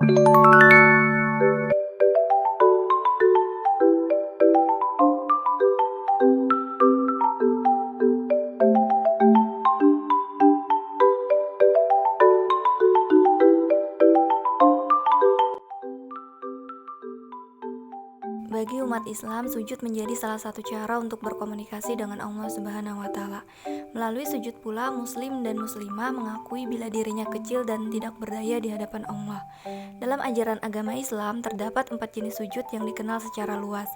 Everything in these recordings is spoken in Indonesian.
Bagi umat Islam, sujud menjadi salah satu cara untuk berkomunikasi dengan Allah Subhanahu wa Ta'ala. Melalui sujud pula, Muslim dan Muslimah mengakui bila dirinya kecil dan tidak berdaya di hadapan Allah. Dalam ajaran agama Islam, terdapat 4 jenis sujud yang dikenal secara luas.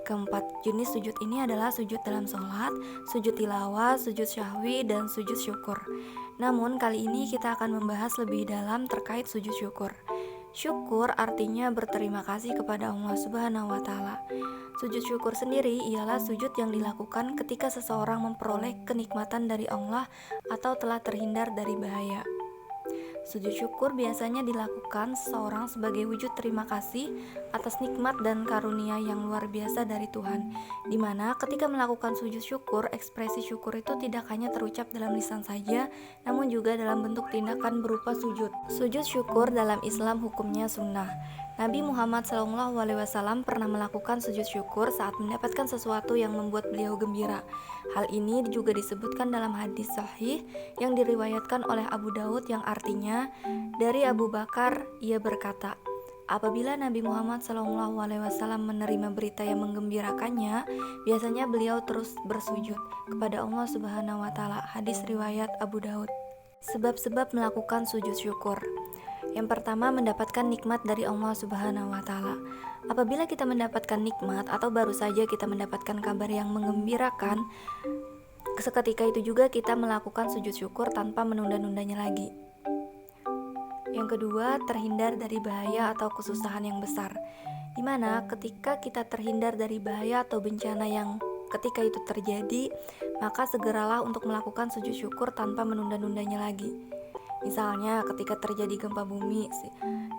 Keempat jenis sujud ini adalah sujud dalam sholat, sujud tilawah, sujud syahwi, dan sujud syukur. Namun, kali ini kita akan membahas lebih dalam terkait sujud syukur. Syukur artinya berterima kasih kepada Allah Subhanahu wa Ta'ala. Sujud syukur sendiri ialah sujud yang dilakukan ketika seseorang memperoleh kenikmatan dari Allah atau telah terhindar dari bahaya. Sujud syukur biasanya dilakukan seseorang sebagai wujud terima kasih atas nikmat dan karunia yang luar biasa dari Tuhan, di mana ketika melakukan sujud syukur, ekspresi syukur itu tidak hanya terucap dalam lisan saja, namun juga dalam bentuk tindakan berupa sujud. Sujud syukur dalam Islam hukumnya sunnah. Nabi Muhammad SAW pernah melakukan sujud syukur saat mendapatkan sesuatu yang membuat beliau gembira. Hal ini juga disebutkan dalam hadis sahih yang diriwayatkan oleh Abu Daud yang artinya, dari Abu Bakar ia berkata, apabila Nabi Muhammad SAW menerima berita yang menggembirakannya, biasanya beliau terus bersujud kepada Allah Subhanahu wa Ta'ala. Hadis riwayat Abu Daud. Sebab-sebab melakukan sujud syukur. Yang pertama, mendapatkan nikmat dari Allah Subhanahu wa Ta'ala. Apabila kita mendapatkan nikmat atau baru saja kita mendapatkan kabar yang menggembirakan, seketika itu juga kita melakukan sujud syukur tanpa menunda-nundanya lagi. Yang kedua, terhindar dari bahaya atau kesusahan yang besar, di mana ketika kita terhindar dari bahaya atau bencana yang ketika itu terjadi, maka segeralah untuk melakukan sujud syukur tanpa menunda-nundanya lagi. Misalnya ketika terjadi gempa bumi,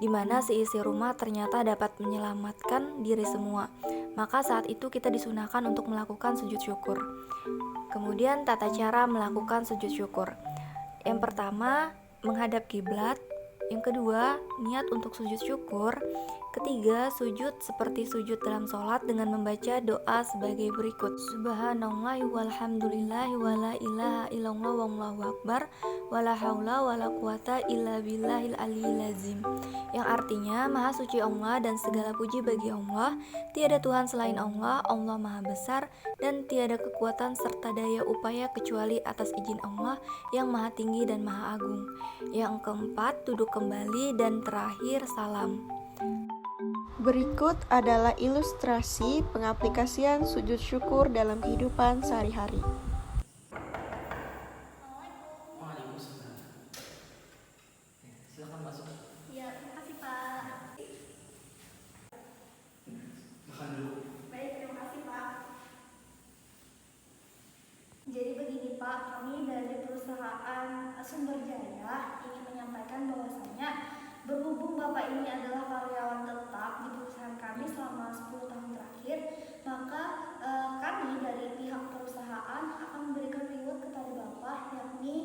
di mana seisi rumah ternyata dapat menyelamatkan diri semua, maka saat itu kita disunahkan untuk melakukan sujud syukur. Kemudian tata cara melakukan sujud syukur. Yang pertama, menghadap kiblat. Yang kedua, niat untuk sujud syukur. Ketiga, sujud seperti sujud dalam sholat dengan membaca doa sebagai berikut. Subhanallah walhamdulillah wala ilaha illallah wallahu akbar wala haula wala quwata illa billahil aliyil azim. Yang artinya, maha suci Allah dan segala puji bagi Allah, tiada Tuhan selain Allah, Allah maha besar dan tiada kekuatan serta daya upaya kecuali atas izin Allah yang maha tinggi dan maha agung. Yang keempat, duduk kembali, dan terakhir salam. Berikut adalah ilustrasi pengaplikasian sujud syukur dalam kehidupan sehari-hari. Waalaikumsalam. Silakan masuk. Ya, terima kasih Pak. Makan dulu. Baik, terima kasih Pak. Jadi begini Pak, kami dari perusahaan Sumber Jaya ingin menyampaikan bahwasanya berhubung Bapak ini adalah karyawan tetap di perusahaan kami selama 10 tahun terakhir, maka kami dari pihak perusahaan akan memberikan reward kepada Bapak, yakni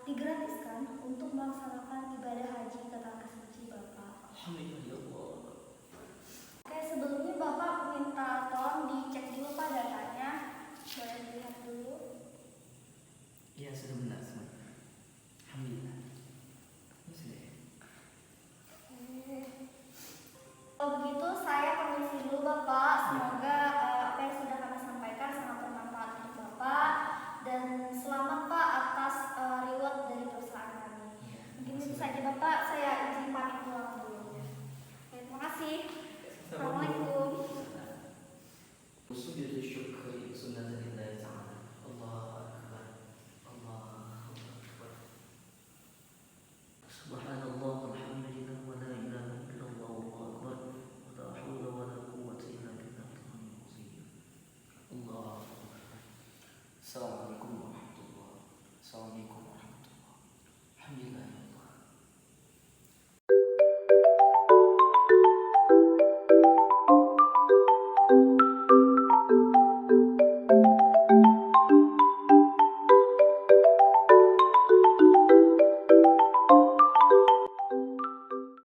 digratiskan untuk melaksanakan ibadah haji ke tanah suci Bapak. Alhamdulillah ya Allah. Oke, sebelumnya Bapak minta tolong dicek dulu Pak datanya. Boleh dilihat dulu. Iya, sudah benar semua. Alhamdulillah. Ini sudah. Kalau begitu